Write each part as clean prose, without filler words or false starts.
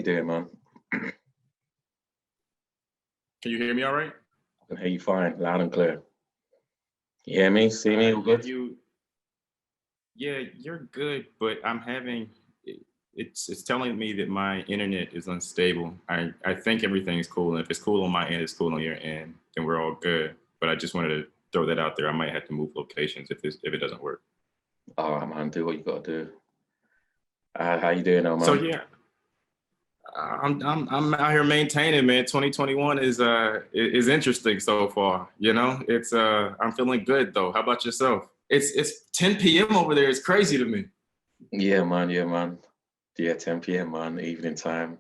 you doing, man? Can you hear me all right? I can hear you fine, loud and clear. You hear me? See me? All good? Yeah, you're good, but I'm having, it's telling me that my internet is unstable. I think everything's cool, and if it's cool on my end, it's cool on your end, then we're all good. But I just wanted to throw that out there. I might have to move locations if it doesn't work. All right, man, do what you gotta do. How you doing, man? So yeah, I'm out here maintaining, man. 2021 is interesting so far. You know, it's I'm feeling good though. How about yourself? It's 10 p.m. over there. It's crazy to me. Yeah, man. Yeah, 10 p.m. man, evening time.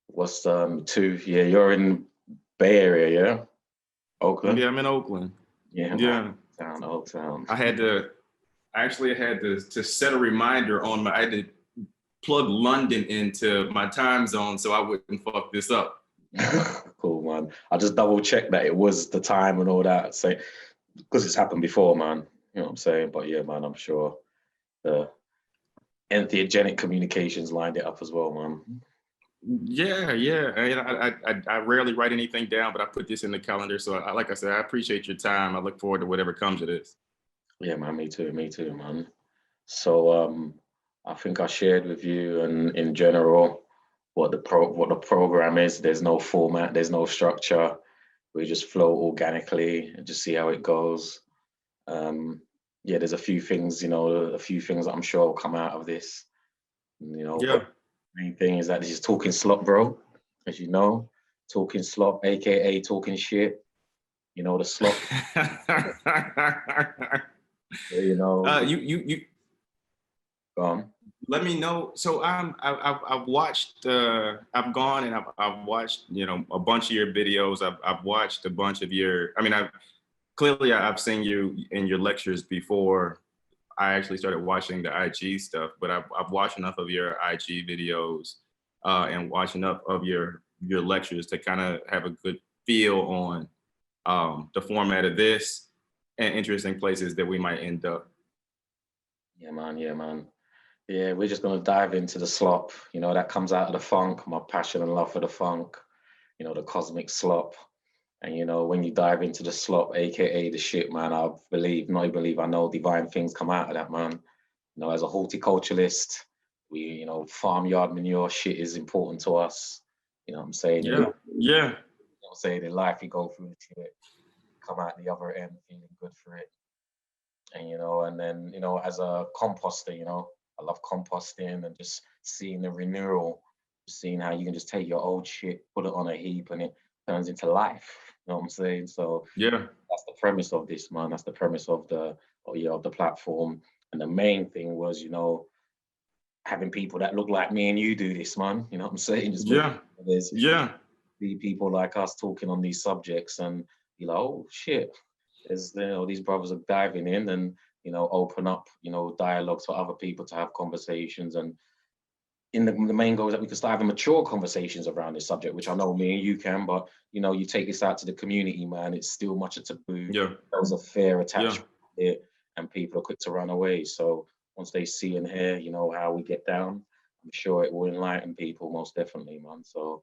What's 2? Yeah, you're in Bay Area, yeah? Oakland? Yeah, I'm in Oakland. Yeah. Yeah. Old town. I actually had to set a reminder on I had to plug London into my time zone so I wouldn't fuck this up. Cool, man. I just double checked that it was the time and all that. So, because it's happened before, man. You know what I'm saying? But yeah, man, I'm sure the entheogenic communications lined it up as well, man. Yeah. I rarely write anything down, but I put this in the calendar. So like I said, I appreciate your time. I look forward to whatever comes of this. Yeah, man, me too, man. So I think I shared with you and in general what the program is. There's no format, there's no structure. We just flow organically and just see how it goes. Yeah, there's a few things, that I'm sure will come out of this. Yeah. The main thing is that this is Talking Slop, bro. As you know, Talking Slop, aka talking shit. You know the slop. You Go on. Let me know. So I've watched. I've gone and I've watched. A bunch of your videos. I've watched a bunch of your. I mean, I've seen you in your lectures before I actually started watching the IG stuff. But I've watched enough of your IG videos and watched enough of your lectures to kind of have a good feel on the format of this and interesting places that we might end up. Yeah, man. Yeah, we're just gonna dive into the slop. That comes out of the funk, my passion and love for the funk. The cosmic slop. And when you dive into the slop, aka the shit, man, I know divine things come out of that, man. As a horticulturalist, we, farmyard manure shit is important to us. You know what I'm saying? Yeah. You know what I'm saying? In life, you go through the shit, come out the other end feeling good for it. And and then as a composter, I love composting and just seeing the renewal, seeing how you can just take your old shit, put it on a heap, and it turns into life. You know what I'm saying? So yeah, that's the premise of this, man. That's the premise of the platform. And the main thing was, having people that look like me and you do this, man. You know what I'm saying? There's people like us talking on these subjects, and you're like, oh shit, there's these brothers are diving in and open up dialogues for other people to have conversations. And in the main goal is that we can start having mature conversations around this subject, which I know me and you can, but you take this out to the community, man, it's still much a taboo. Yeah. There's a fear attached here, and people are quick to run away. So once they see and hear, how we get down, I'm sure it will enlighten people, most definitely, man. So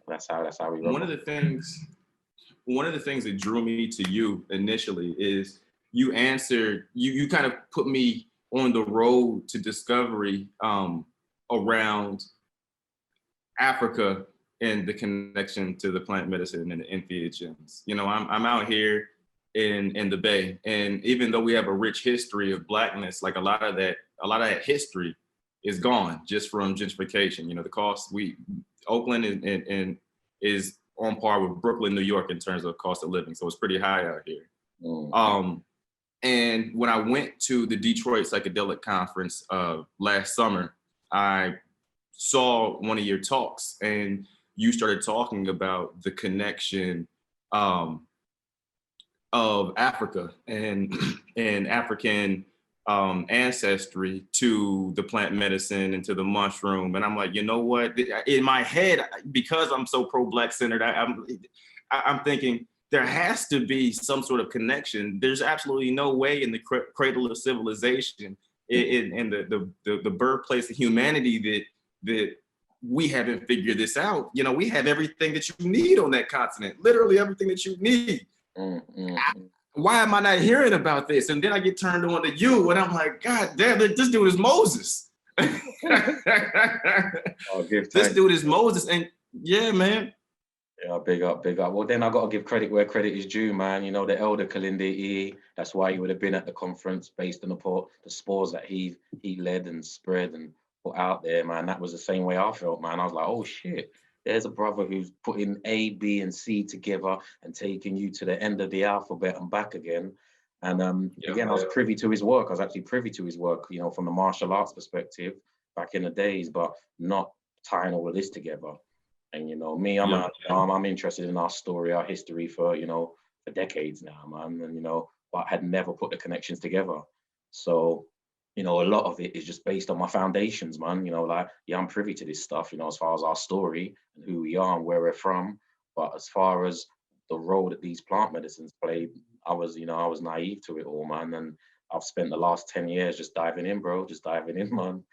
that's how we run. One of the things that drew me to you initially is you answered, you kind of put me on the road to discovery around Africa and the connection to the plant medicine and the entheogens. I'm out here in the Bay, and even though we have a rich history of Blackness, like a lot of that history is gone just from gentrification. The cost, Oakland is on par with Brooklyn, New York in terms of cost of living, so it's pretty high out here. And when I went to the Detroit Psychedelic Conference last summer, I saw one of your talks, and you started talking about the connection of Africa and African ancestry to the plant medicine and to the mushroom. And I'm like, you know what? In my head, because I'm so pro-Black centered, I'm thinking there has to be some sort of connection. There's absolutely no way in the cradle of civilization, in the birthplace of humanity, that we haven't figured this out. You know, we have everything that you need on that continent, literally everything that you need. Why am I not hearing about this? And then I get turned on to you, and I'm like, God damn, this dude is Moses. This dude is Moses, and yeah, man. Yeah, big up, big up. Well, then I got to give credit where credit is due, man. You know, the elder Kalindi, that's why he would have been at the conference based on the spores that he led and spread and put out there, man. That was the same way I felt, man. I was like, oh shit, there's a brother who's putting A, B, and C together and taking you to the end of the alphabet and back again. And again, I was privy to his work. I was actually privy to his work, you know, from the martial arts perspective back in the days, but not tying all of this together. And, you know, me, I'm interested in our story, our history for decades now, man. And, you know, but had never put the connections together. So, you know, a lot of it is just based on my foundations, man. You know, like, yeah, I'm privy to this stuff, you know, as far as our story and who we are and where we're from. But as far as the role that these plant medicines played, I was naive to it all, man. And I've spent the last 10 years just diving in, bro, man.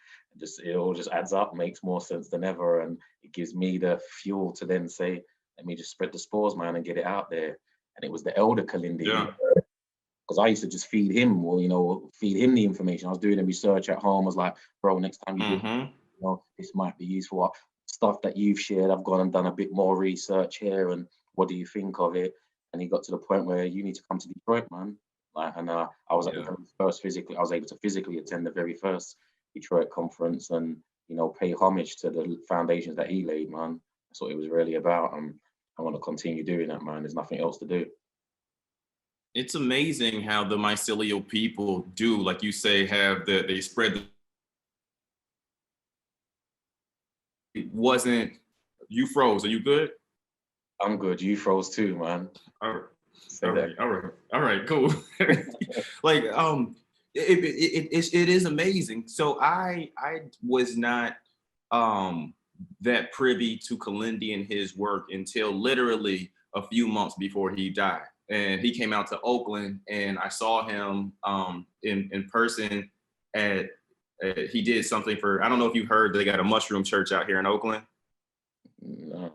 It all just adds up, makes more sense than ever. And it gives me the fuel to then say, let me just spread the spores, man, and get it out there. And it was the elder Kalindi. Because I used to just feed him the information. I was doing the research at home. I was like, bro, next time you do, you know, this might be useful. Stuff that you've shared, I've gone and done a bit more research here. And what do you think of it? And he got to the point where you need to come to Detroit, man. And I was at the very first I was able to physically attend the very first Detroit conference and, you know, pay homage to the foundations that he laid, man. That's what it was really about. And I want to continue doing that, man. There's nothing else to do. It's amazing how the mycelial people do, like you say, they spread it wasn't, you froze, are you good? I'm good, you froze too, man. All right, cool. Like, it is amazing. So I was not that privy to Kalindi and his work until literally a few months before he died. And he came out to Oakland, and I saw him in person at he did something for, I don't know if you heard, they got a mushroom church out here in Oakland. No.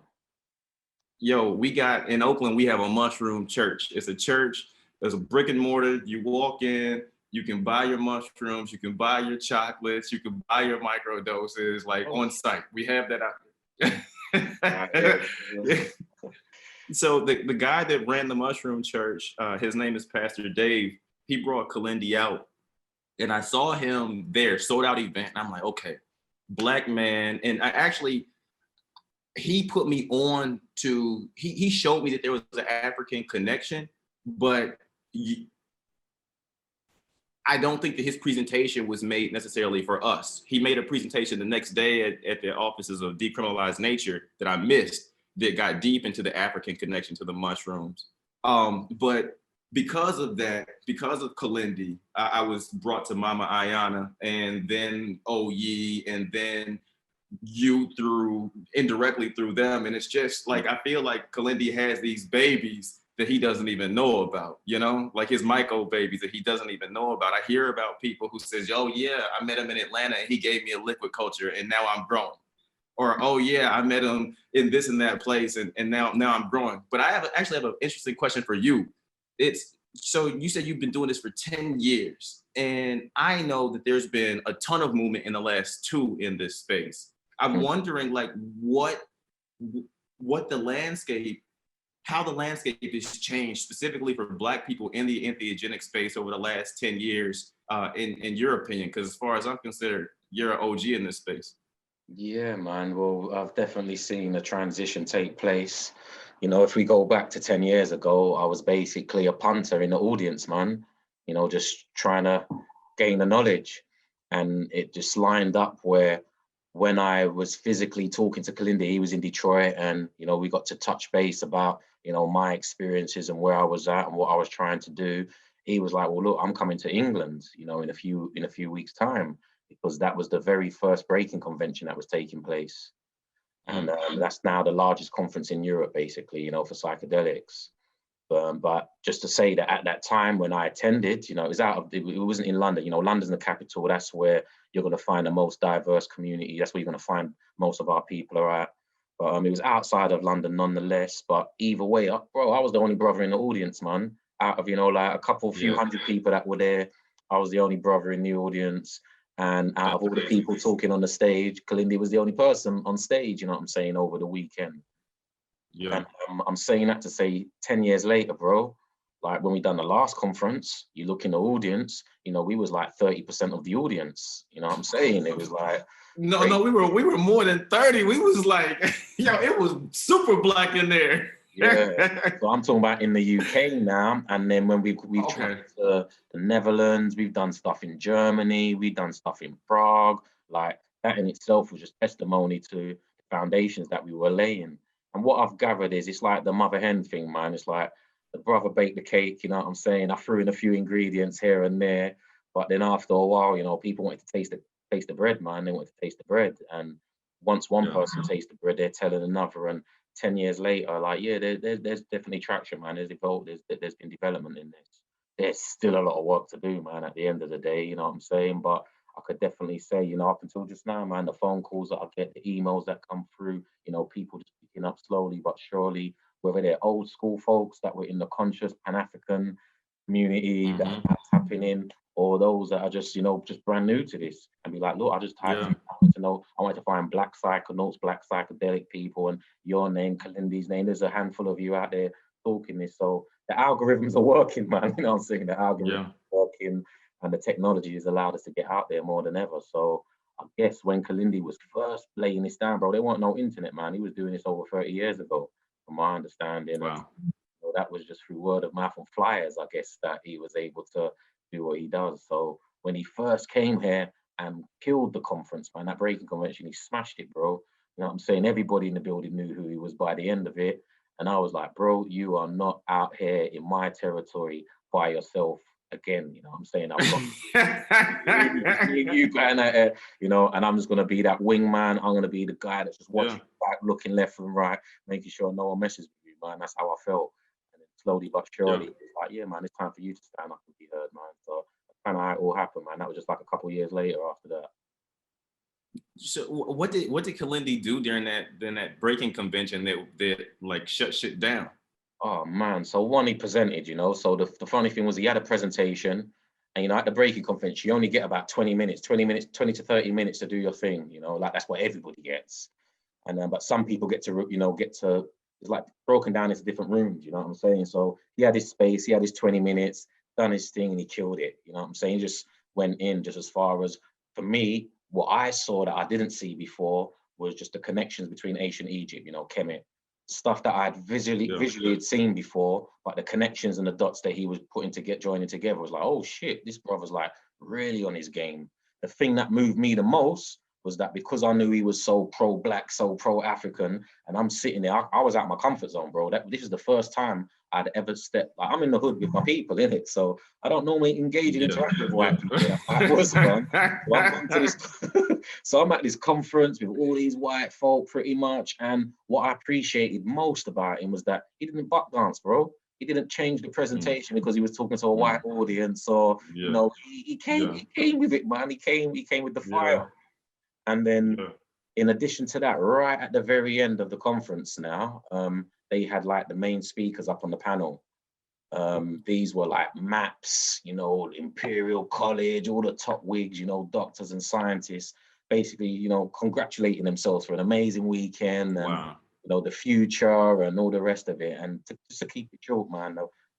Yo, in Oakland, we have a mushroom church. It's a church, there's a brick and mortar. You walk in, you can buy your mushrooms, you can buy your chocolates, you can buy your micro doses, like on site. We have that out there. So the guy that ran the mushroom church, his name is Pastor Dave. He brought Kalindi out, and I saw him there, sold out event. And I'm like, okay, Black man. And he put me on to, he showed me that there was an African connection, but I don't think that his presentation was made necessarily for us. He made a presentation the next day at the offices of Decriminalize Nature that I missed, that got deep into the African connection to the mushrooms. But because of that, because of Kalindi, I was brought to Mama Ayana, and then Oye, and then you indirectly through them. And it's just like, I feel like Kalindi has these babies that he doesn't even know about, you know, like his myco babies that he doesn't even know about. I hear about people who says, oh yeah, I met him in Atlanta and he gave me a liquid culture and now I'm growing. Or, oh yeah, I met him in this and that place and now I'm growing. But I actually have an interesting question for you. So you said you've been doing this for 10 years. And I know that there's been a ton of movement in the last 2 in this space. I'm wondering, like, how the landscape has changed specifically for Black people in the entheogenic space over the last 10 years, in your opinion, because as far as I'm concerned, you're an OG in this space. Yeah, man. Well, I've definitely seen a transition take place. You know, if we go back to 10 years ago, I was basically a punter in the audience, man, you know, just trying to gain the knowledge. And it just lined up where when I was physically talking to Kalindi, he was in Detroit, and, you know, we got to touch base about, you know, my experiences and where I was at and what I was trying to do. He was like, well, look, I'm coming to England, you know, in a few weeks' time, because that was the very first breaking convention that was taking place. And that's now the largest conference in Europe, basically, you know, for psychedelics. But just to say that at that time when I attended, you know, it wasn't in London. You know, London's the capital. That's where you're going to find the most diverse community. That's where you're going to find most of our people are at. But it was outside of London nonetheless. But either way, bro, I was the only brother in the audience, man. Out of, you know, like a few hundred people that were there, I was the only brother in the audience. And out of all the people talking on the stage, Kalindi was the only person on stage, you know what I'm saying, over the weekend. Yeah. And I'm saying that to say 10 years later, bro, like when we done the last conference, you look in the audience, you know, we was like 30% of the audience. You know what I'm saying? It was like, no, we were more than 30. We was like, yo, it was super black in there. Yeah. So I'm talking about in the UK now. And then when we've traveled to the Netherlands, we've done stuff in Germany, we've done stuff in Prague. Like that in itself was just testimony to the foundations that we were laying. And what I've gathered is it's like the mother hen thing, man. It's like the brother baked the cake, you know what I'm saying? I threw in a few ingredients here and there, but then after a while, you know, people wanted to taste the bread, man. They wanted to taste the bread. And once one person tastes the bread, they're telling another. And 10 years later, like, yeah, there's definitely traction, man. There's been development in this. There's still a lot of work to do, man, at the end of the day, you know what I'm saying? But I could definitely say, you know, up until just now, man, the phone calls that I get, the emails that come through, you know, people just picking up slowly but surely, whether they're old school folks that were in the conscious Pan-African community that are tapping in, or those that are just, you know, just brand new to this and be like, look, I just typed in, I wanted to find black psychonauts, black psychedelic people, and your name, Kalindi's name. There's a handful of you out there talking this. So the algorithms are working, man. You know what I'm saying? The algorithms are working. And the technology has allowed us to get out there more than ever. So I guess when Kalindi was first laying this down, bro, there weren't no internet, man. He was doing this over 30 years ago, from my understanding. Wow. And, you know, that was just through word of mouth and flyers, I guess, that he was able to do what he does. So when he first came here and killed the conference, man, that breaking convention, he smashed it, bro. You know what I'm saying? Everybody in the building knew who he was by the end of it. And I was like, bro, you are not out here in my territory by yourself again. You know what I'm saying? I'm not you going at it, you know, and I'm just going to be that wingman. I'm going to be the guy that's just watching back, looking left and right, making sure no one messes with you, man. That's how I felt. And then slowly but surely, it's like, yeah, man, it's time for you to stand up and be heard, man. So that's kind of how it all happened, man. That was just like a couple of years later after that. So what did Kalindi do during that breaking convention that like shut shit down? Oh man, so one, he presented, you know, so the funny thing was he had a presentation, and you know, at the breaking conference, you only get about 20 to 30 minutes to do your thing, you know, like that's what everybody gets. And then, but some people get to, you know, it's like broken down into different rooms, you know what I'm saying? So he had his space, he had his 20 minutes, done his thing, and he killed it, you know what I'm saying? He just went in just as far as, for me, what I saw that I didn't see before was just the connections between ancient Egypt, you know, Kemet. Stuff that I had visually had seen before, but the connections and the dots that he was joining together was like, oh shit, this brother's like really on his game. The thing that moved me the most was that because I knew he was so pro-black, so pro-African, and I'm sitting there, I was out of my comfort zone, bro. This is the first time I'd ever stepped, like I'm in the hood with my people, innit? So I don't normally engage in interaction with white people. I was, man. So I'm at this conference with all these white folk pretty much, and what I appreciated most about him was that he didn't buck dance, bro. He didn't change the presentation because he was talking to a white audience, or you know, he came with it, man. He came with the fire. And then in addition to that, right at the very end of the conference now, they had like the main speakers up on the panel. These were like MAPS, you know, Imperial College, all the top wigs, you know, doctors and scientists, basically, you know, congratulating themselves for an amazing weekend and, you know, the future and all the rest of it. And just to keep it short, man,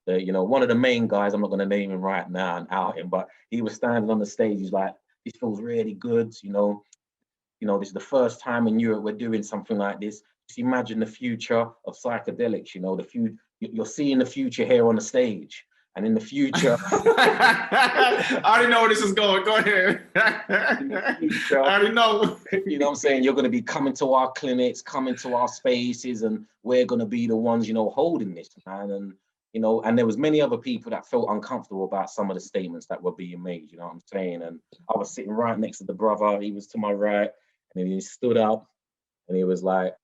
you know, one of the main guys, I'm not going to name him right now and out him, but he was standing on the stage. He's like, this feels really good, you know, this is the first time in Europe we're doing something like this. Just imagine the future of psychedelics, you know, you're seeing the future here on the stage. And in the future... I already know where this is going. Go ahead. I already know. You know what I'm saying? You're going to be coming to our clinics, coming to our spaces, and we're going to be the ones, you know, holding this, man. And, you know, and there was many other people that felt uncomfortable about some of the statements that were being made, you know what I'm saying? And I was sitting right next to the brother. He was to my right. And then he stood up and he was like,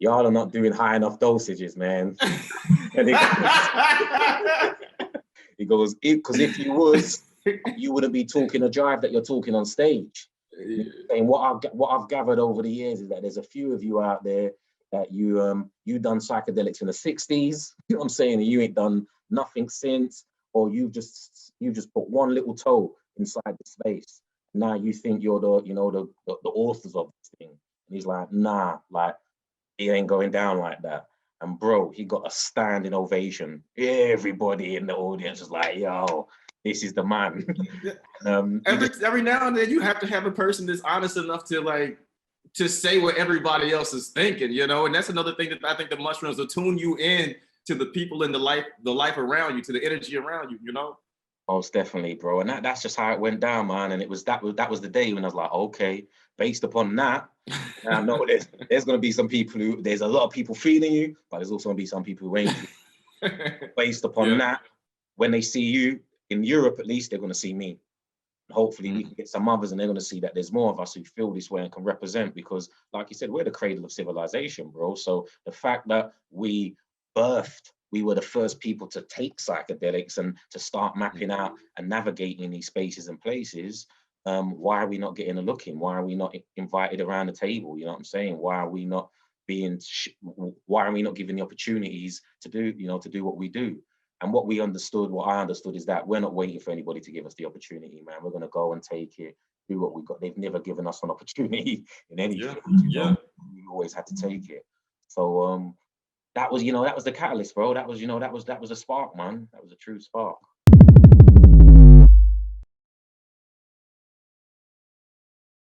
y'all are not doing high enough dosages, man. And he goes, because if you was, you wouldn't be talking a drive that you're talking on stage. And what I've gathered over the years is that there's a few of you out there that you done psychedelics in the 60s, you know what I'm saying, and you ain't done nothing since, or you just put one little toe inside the space. Now you think you're the authors of this thing. And he's like, nah, like it ain't going down like that. And bro, he got a standing ovation. Everybody in the audience was like, yo, this is the man. Every now and then you have to have a person that's honest enough to say what everybody else is thinking, you know. And that's another thing that I think the mushrooms will tune you in to the people in the life around you, to the energy around you, you know. Most definitely, bro. And that's just how it went down, man. And that was the day when I was like, okay, based upon that, I know there's gonna be some people there's a lot of people feeling you, but there's also gonna be some people who ain't. Based upon that, when they see you in Europe, at least they're gonna see me. Hopefully we can get some others, and they're going to see that there's more of us who feel this way and can represent, because like you said, we're the cradle of civilization, bro. So the fact that we were the first people to take psychedelics and to start mapping out and navigating these spaces and places, why are we not getting a look in? Why are we not invited around the table? You know what I'm saying? Why are we not given the opportunities to do what we do? And what I understood is that we're not waiting for anybody to give us the opportunity, man. We're going to go and take it, do what we got. They've never given us an opportunity in anything. We always had to take it. So that was the catalyst, bro. That was the spark, man. That was a true spark.